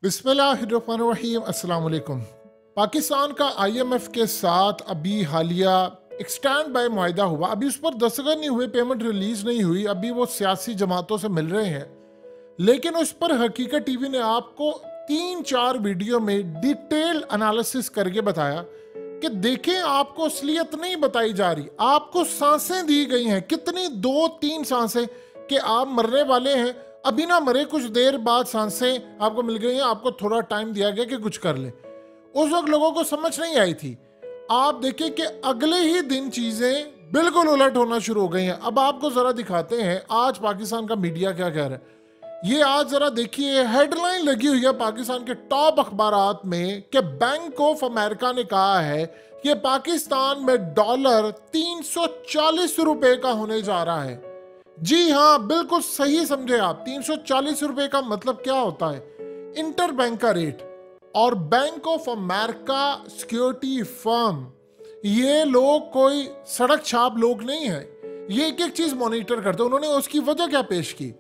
बिस्मिल्लाहिर्रहमानिर्रहीम। अस्सलाम वालेकुम। पाकिस्तान का आईएमएफ के साथ अभी हालिया एक स्टैंड बाय मुआहिदा हुआ। अभी उस पर दस्तखत नहीं हुए, पेमेंट रिलीज नहीं हुई, अभी वो सियासी जमातों से मिल रहे हैं। लेकिन उस पर हकीकत टीवी ने आपको 3-4 वीडियो में डिटेल एनालिसिस करके बताया कि देखें, आपको असलियत नहीं बताई जा रही, आपको सांसें दी गई हैं। कितनी 2-3 सांसें कि आप मरने वाले हैं, अभी ना मरे, कुछ देर बाद सांसें आपको मिल गई हैं, आपको थोड़ा टाइम दिया गया कि कुछ कर ले। उस वक्त लोगों को समझ नहीं आई थी। आप देखिए कि अगले ही दिन चीजें बिल्कुल उलट होना शुरू हो गई हैं। अब आपको जरा दिखाते हैं आज पाकिस्तान का मीडिया क्या कह रहा है। ये आज जरा देखिए, हेडलाइन लगी हुई है पाकिस्तान के टॉप अखबारात में कि बैंक ऑफ अमेरिका ने कहा है कि पाकिस्तान में डॉलर 340 रुपए का होने जा रहा है। जी हाँ, बिल्कुल सही समझे आप। 340 रुपए का मतलब क्या होता है? इंटर बैंक का रेट। और bank of America security firm, ये लोग कोई सड़क छाप लोग नहीं है, ये एक एक चीज मॉनिटर करते हैं। उन्होंने उसकी वजह क्या पेश की?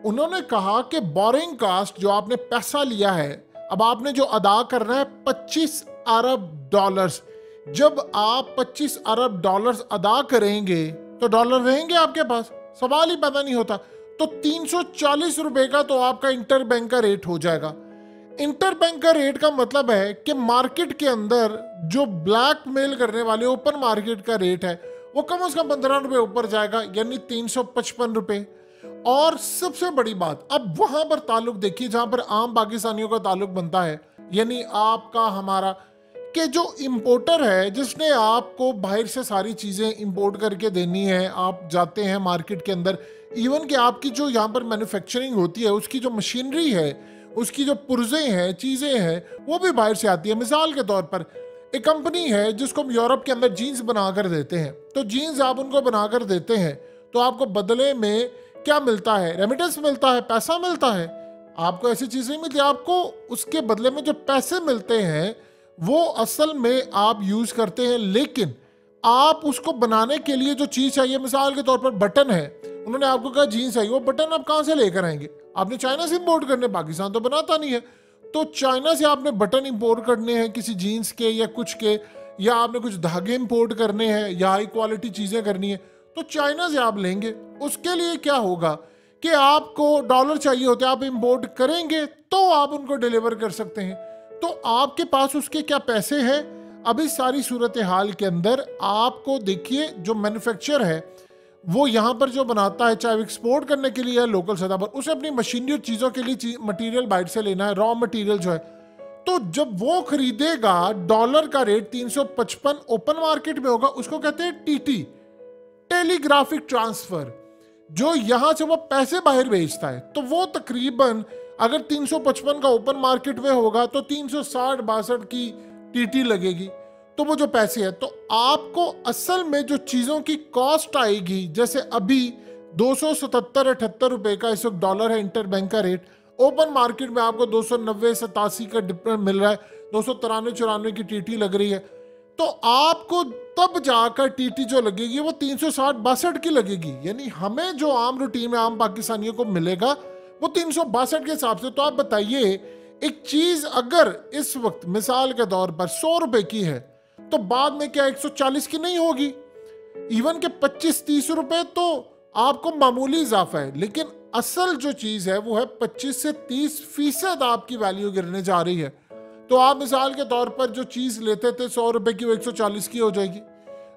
उन्होंने कहा कि बोरिंग कास्ट, जो आपने पैसा लिया है, अब आपने जो अदा करना है 25 अरब डॉलर्स। जब आप 25 अरब डॉलर्स अदा करेंगे तो डॉलर रहेंगे आपके पास, सवाल ही पैदा नहीं होता। तो 340 रुपए का तो आपका इंटर बैंक का रेट हो जाएगा। इंटर बैंक का रेट का मतलब है कि मार्केट के अंदर जो ब्लैक मेल करने वाले ओपन मार्केट का रेट है वो कम से कम 15 रुपए ऊपर जाएगा, यानी 355 रुपए। और सबसे बड़ी बात, अब वहां पर ताल्लुक देखिए जहां पर आम पाकिस्तानियों का ताल्लुक बनता है, यानी आपका हमारा, कि जो इंपोर्टर है जिसने आपको बाहर से सारी चीज़ें इंपोर्ट करके देनी है। आप जाते हैं मार्केट के अंदर, इवन कि आपकी जो यहाँ पर मैन्युफैक्चरिंग होती है उसकी जो मशीनरी है, उसकी जो पुर्जे हैं, चीज़ें हैं, वो भी बाहर से आती है। मिसाल के तौर पर एक कंपनी है जिसको हम यूरोप के अंदर जीन्स बना कर देते हैं, तो जीन्स आप उनको बना कर देते हैं तो आपको बदले में क्या मिलता है? रेमिटेंस मिलता है, पैसा मिलता है। आपको ऐसी चीज़ नहीं मिलती, आपको उसके बदले में जो पैसे मिलते हैं वो असल में आप यूज करते हैं। लेकिन आप उसको बनाने के लिए जो चीज चाहिए, मिसाल के तौर पर बटन है, उन्होंने आपको कहा जीन्स चाहिए, वो बटन आप कहां से लेकर आएंगे? आपने चाइना से इंपोर्ट करने, पाकिस्तान तो बनाता नहीं है। तो चाइना से आपने बटन इंपोर्ट करने हैं किसी जीन्स के या कुछ के, या आपने कुछ धागे इंपोर्ट करने हैं या हाई क्वालिटी चीजें करनी है, तो चाइना से आप लेंगे। उसके लिए क्या होगा कि आपको डॉलर चाहिए होते हैं, आप इंपोर्ट करेंगे तो आप उनको डिलीवर कर सकते हैं। तो आपके पास उसके क्या पैसे हैं? अभी सारी सूरत हाल के अंदर आपको देखिए, जो मैन्युफैक्चर है वो यहाँ पर जो बनाता है, चाहे एक्सपोर्ट करने के लिए या लोकल सतह पर, उसे अपनी मशीनरी और चीज़ों के लिए मटेरियल बाहर से लेना है, रॉ मटेरियल जो है। तो जब वो खरीदेगा, डॉलर का रेट 355 ओपन मार्केट में होगा, उसको कहते हैं टीटी, टेलीग्राफिक ट्रांसफर। जो यहां से वो पैसे बाहर भेजता है, तो वो तकरीबन अगर 355 का ओपन मार्केट में होगा तो 360-62 की टीटी लगेगी। तो वो जो पैसे है, तो आपको असल में जो चीज़ों की कॉस्ट आएगी, जैसे अभी 277-78 रुपए का इस वक्त डॉलर है इंटर बैंक का रेट, ओपन मार्केट में आपको 290-87 का डिफरेंस मिल रहा है, 293-94 की टीटी लग रही है। तो आपको तब जाकर टीटी जो लगेगी वो 360-62 की लगेगी, यानी हमें जो आम रूटीन में आम पाकिस्तानियों को मिलेगा वो 362 के हिसाब से। तो आप बताइए, एक चीज अगर इस वक्त मिसाल के तौर पर 100 रुपए की है तो बाद में क्या 140 की नहीं होगी? इवन के 25-30 रुपए तो आपको मामूली इजाफा है, लेकिन असल जो चीज है वो है 25 से 30% आपकी वैल्यू गिरने जा रही है। तो आप मिसाल के तौर पर जो चीज लेते थे 100 रुपए की, वो 140 की हो जाएगी।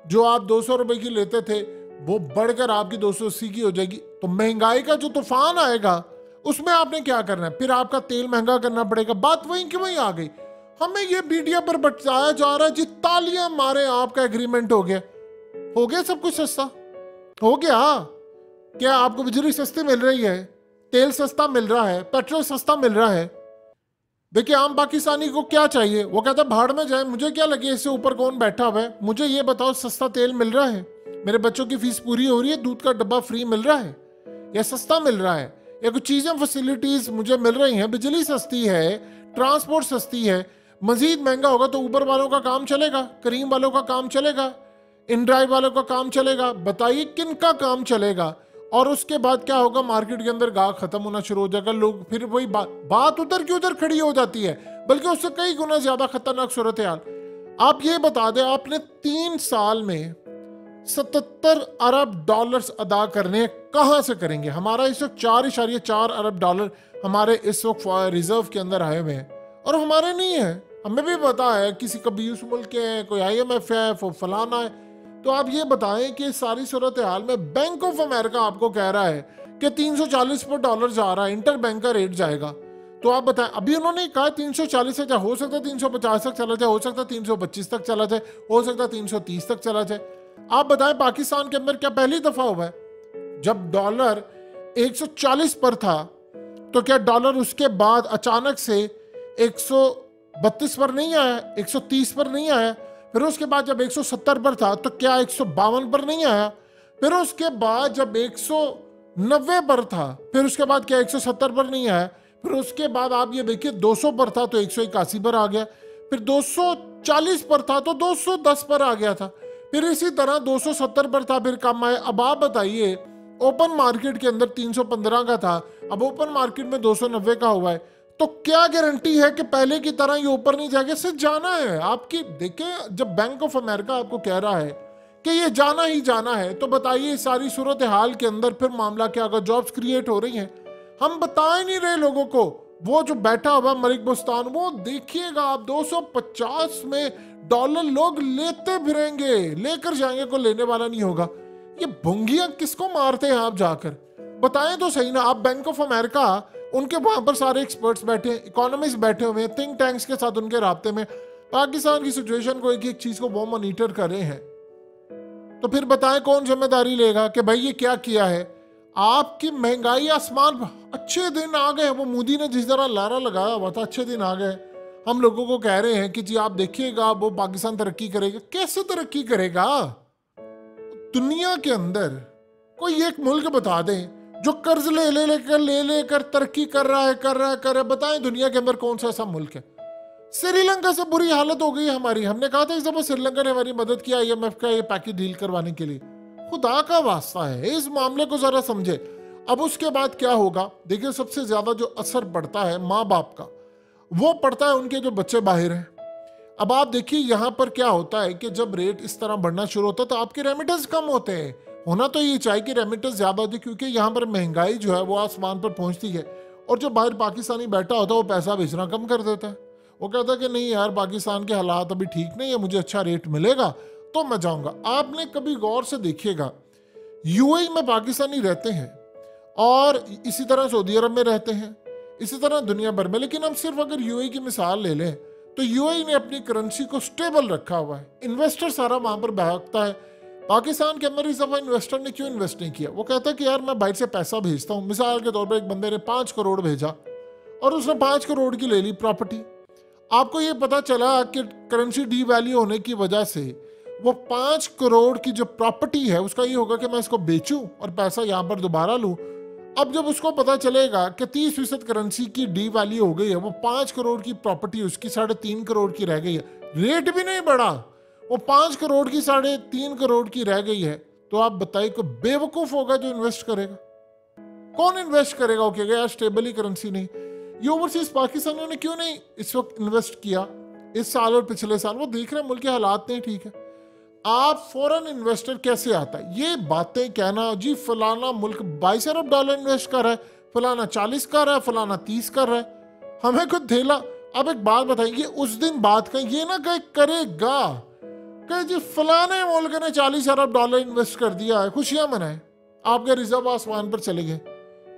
जो आप 200 रुपए की लेते थे वो बढ़कर आपकी 280 की हो जाएगी। तो महंगाई का जो तूफान आएगा उसमें आपने क्या करना है? फिर आपका तेल महंगा करना पड़ेगा। बात वहीं की वहीं आ गई। हमें ये मीडिया पर बताया जा रहा है जी, तालियां मारे, आपका एग्रीमेंट हो गया, सब कुछ सस्ता हो गया। क्या आपको बिजली सस्ती मिल रही है, तेल सस्ता मिल रहा है, पेट्रोल सस्ता मिल रहा है? देखिए, आम पाकिस्तानी को क्या चाहिए? वो कहता है भाड़ में जाए, मुझे क्या लगे इससे ऊपर कौन बैठा हुआ है, मुझे ये बताओ सस्ता तेल मिल रहा है, मेरे बच्चों की फीस पूरी हो रही है, दूध का डब्बा फ्री मिल रहा है या सस्ता मिल रहा है, या कुछ चीज़ें फैसिलिटीज मुझे मिल रही हैं, बिजली सस्ती है, ट्रांसपोर्ट सस्ती है। मजीद महंगा होगा तो ऊबर वालों का काम चलेगा, करीम वालों का काम चलेगा, इनड्राइव वालों का काम चलेगा। बताइए किन का काम चलेगा? और उसके बाद क्या होगा, मार्केट के अंदर गाह खत्म होना शुरू हो जाएगा। लोग फिर वही बात उधर की उधर खड़ी हो जाती है, बल्कि उससे कई गुना ज्यादा खतरनाक सूरत हाल। आप ये बता दें, आपने 3 साल में 77 अरब डॉलर्स अदा करने, कहां से करेंगे? हमारा इस वक्त 4.4 अरब डॉलर हमारे इस वक्त रिजर्व के अंदर आए हुए हैं, और हमारे नहीं है। हमें भी पता है किसी कभी उस मुल्क के हैं, कोई IMF है, फलाना है। तो आप ये बताएं कि सारी सूरत हाल में बैंक ऑफ अमेरिका आपको कह रहा है कि 340 पर डॉलर जा रहा है, इंटर बैंक का रेट जाएगा। तो आप बताएं, अभी उन्होंने कहा 340 से, हो सकता है 350 तक चला जाए, हो सकता है 325 तक चला जाए, हो सकता है 330 तक चला जाए। आप बताएं, पाकिस्तान के अंदर क्या पहली दफा हुआ है जब डॉलर 140 पर था, तो क्या डॉलर उसके बाद अचानक से 132 पर नहीं आया, 130 पर नहीं आया? फिर उसके बाद जब 170 पर था तो क्या 152 पर नहीं आया? फिर उसके बाद जब 190 पर था, फिर उसके बाद क्या 170 पर नहीं आया? फिर उसके बाद आप ये देखिए 200 पर था तो 181 पर आ गया, फिर 240 पर था तो 210 पर आ गया था, फिर इसी तरह 270 पर था, फिर कम आए। अब आप बताइए, ओपन मार्केट के अंदर 315 का था, अब ओपन मार्केट में 290 का हुआ है, तो क्या गारंटी है कि पहले की तरह ये ऊपर नहीं जाएगा? इससे जाना है आपकी। देखिए, जब बैंक ऑफ अमेरिका आपको कह रहा है कि ये जाना ही जाना है, तो बताइए सारी सूरत हाल के अंदर फिर मामला क्या होगा? जॉब्स क्रिएट हो रही हैं, हम बता ही नहीं रहे लोगों को। वो जो बैठा हुआ मलिक बुस्तान, वो देखिएगा आप 250 में डॉलर लोग लेते फिरेंगे, लेकर जाएंगे, कोई लेने वाला नहीं होगा। ये भुंगियां किसको मारते हैं आप जाकर? बताएं तो सही ना। आप बैंक ऑफ अमेरिका, उनके वहां पर सारे एक्सपर्ट्स बैठे हैं, इकोनॉमिस्ट बैठे हुए हैं, थिंक टैंक्स के साथ उनके राब्ते में, पाकिस्तान की सिचुएशन को, एक एक चीज को वो मॉनिटर कर रहे हैं। तो फिर बताएं कौन जिम्मेदारी लेगा कि भाई ये क्या किया है? आपकी महंगाई आसमान, अच्छे दिन आ गए। वो मोदी ने जिस तरह लारा लगाया हुआ था, अच्छे दिन आ गए, हम लोगों को कह रहे हैं कि जी आप देखिएगा वो पाकिस्तान तरक्की करेगा। कैसे तरक्की करेगा? दुनिया के अंदर कोई एक मुल्क बता दें जो कर्ज ले लेकर तरक्की कर रहा है। बताएं दुनिया के अंदर कौन सा ऐसा मुल्क है? श्रीलंका से बुरी हालत हो गई हमारी। हमने कहा था इस दफा श्रीलंका ने हमारी मदद किया IMF का ये पैकेज डील करवाने के लिए। खुदा का वास्ता है, इस मामले को जरा समझे। अब उसके बाद क्या होगा? देखिए, सबसे ज्यादा जो असर पड़ता है माँ बाप का, वो पड़ता है उनके जो बच्चे बाहर हैं। अब आप देखिए यहाँ पर क्या होता है कि जब रेट इस तरह बढ़ना शुरू होता है तो आपके रेमिटेंस कम होते हैं। होना तो ये चाहिए कि रेमिटेंस ज्यादा होती, क्योंकि यहाँ पर महंगाई जो है वो आसमान पर पहुंचती है, और जो बाहर पाकिस्तानी बैठा होता है वो पैसा भेजना कम कर देता है। वो कहता है कि नहीं यार, पाकिस्तान के हालात अभी ठीक नहीं है, मुझे अच्छा रेट मिलेगा तो मैं जाऊंगा। आपने कभी गौर से देखिएगा, UAE में पाकिस्तानी रहते हैं, और इसी तरह सऊदी अरब में रहते हैं, इसी तरह दुनिया भर में। लेकिन हम सिर्फ अगर UAE की मिसाल ले लें तो UAE ने अपनी करेंसी को स्टेबल रखा हुआ है। इन्वेस्टर सारा वहां पर भागता है। पाकिस्तान के अंदर इस दफा इन्वेस्टर ने क्यों इन्वेस्ट नहीं किया? वो कहता है कि यार मैं बाहर से पैसा भेजता हूँ। मिसाल के तौर पर एक बंदे ने 5 करोड़ भेजा और उसने 5 करोड़ की ले ली प्रॉपर्टी। आपको ये पता चला कि करेंसी डी वैल्यू होने की वजह से वो 5 करोड़ की जो प्रॉपर्टी है उसका ये होगा कि मैं इसको बेचूं और पैसा यहाँ पर दोबारा लूं। अब जब उसको पता चलेगा कि 30% करेंसी की डी वैल्यू हो गई है, वो 5 करोड़ की प्रॉपर्टी उसकी 3.5 करोड़ की रह गई है, रेट भी नहीं बढ़ा, वो 5 करोड़ की 3.5 करोड़ की रह गई है, तो आप बताइए कोई बेवकूफ होगा जो इन्वेस्ट करेगा? कौन इन्वेस्ट करेगा? वो कहेगा यार स्टेबल ही करेंसी नहीं। ये ओवरसीज पाकिस्तानियों ने क्यों नहीं इस वक्त इन्वेस्ट किया, इस साल और पिछले साल? वो देख रहे हैं मुल्क के हालात नहीं ठीक है। आप फॉरेन इन्वेस्टर कैसे आता है? ये बातें कहना जी फलाना मुल्क 22 अरब डॉलर इन्वेस्ट कर रहा है, फलाना 40 कर रहा है, फलाना 30 कर रहा है, हमें खुद धेला। अब एक बात बताइए, उस दिन बात कहें, ये ना कहे करेगा, कहे जी फलाने मुल्क ने 40 अरब डॉलर इन्वेस्ट कर दिया है, खुशियां मनाएं, आपके रिजर्व आसमान पर चले गए।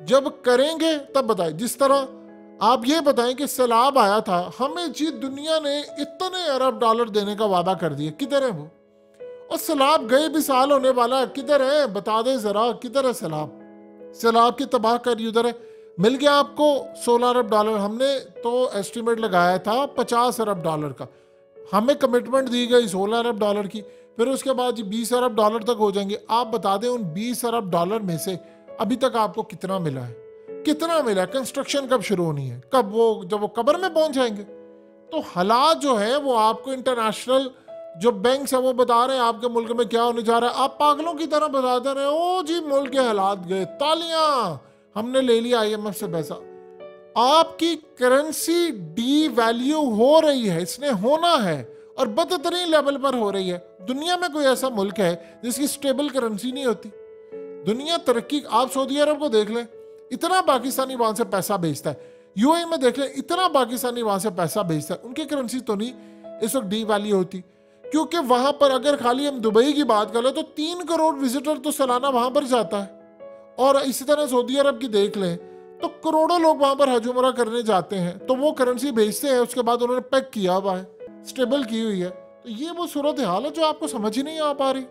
जब करेंगे तब बताएं। जिस तरह आप ये बताएं कि सैलाब आया था, हमें जी दुनिया ने इतने अरब डॉलर देने का वादा कर दिया, किधर है वो? और सैलाब गए भी साल होने वाला है, किधर है? बता दे जरा, किधर है सैलाब? सैलाब की तबाह कर उधर है। मिल गया आपको 16 अरब डॉलर। हमने तो एस्टिमेट लगाया था 50 अरब डॉलर का, हमें कमिटमेंट दी गई 16 अरब डॉलर की, फिर उसके बाद जी 20 अरब डॉलर तक हो जाएंगे। आप बता दें उन 20 अरब डॉलर में से अभी तक आपको कितना मिला है? कितना मिला है? कंस्ट्रक्शन कब शुरू होनी है? कब? वो जब वो कब्र में पहुंच जाएंगे। तो हालात जो है वो आपको इंटरनेशनल जो बैंक है वो बता रहे हैं आपके मुल्क में क्या होने जा रहा है, आप पागलों की तरह बताते रहे, ओ जी मुल्क के हालात गए, तालियां, हमने ले लिया आईएमएफ से पैसा। आपकी करेंसी डी वैल्यू हो रही है, इसने होना है, और बदतरीन लेवल पर हो रही है। दुनिया में कोई ऐसा मुल्क है जिसकी स्टेबल करेंसी नहीं होती? दुनिया तरक्की, आप सऊदी अरब को देख लें, इतना पाकिस्तानी वहां से पैसा भेजता है। यूएई में देख लें, इतना पाकिस्तानी वहां से पैसा भेजता है, उनकी करेंसी तो नहीं इस वक्त डी वैल्यू होती, क्योंकि वहां पर अगर खाली हम दुबई की बात कर ले तो 3 करोड़ विजिटर तो सालाना वहां पर जाता है। और इसी तरह सऊदी अरब की देख लें तो करोड़ों लोग वहां पर हज उमरा करने जाते हैं, तो वो करेंसी भेजते हैं, उसके बाद उन्होंने पैक किया हुआ है, स्टेबल की हुई है। तो ये वो सूरत हाल है जो आपको समझ ही नहीं आ पा रही।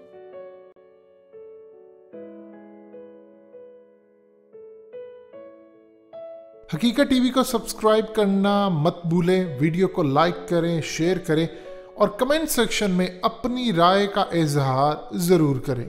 हकीकत टीवी को सब्सक्राइब करना मत भूलें, वीडियो को लाइक करें, शेयर करें और कमेंट सेक्शन में अपनी राय का इजहार जरूर करें।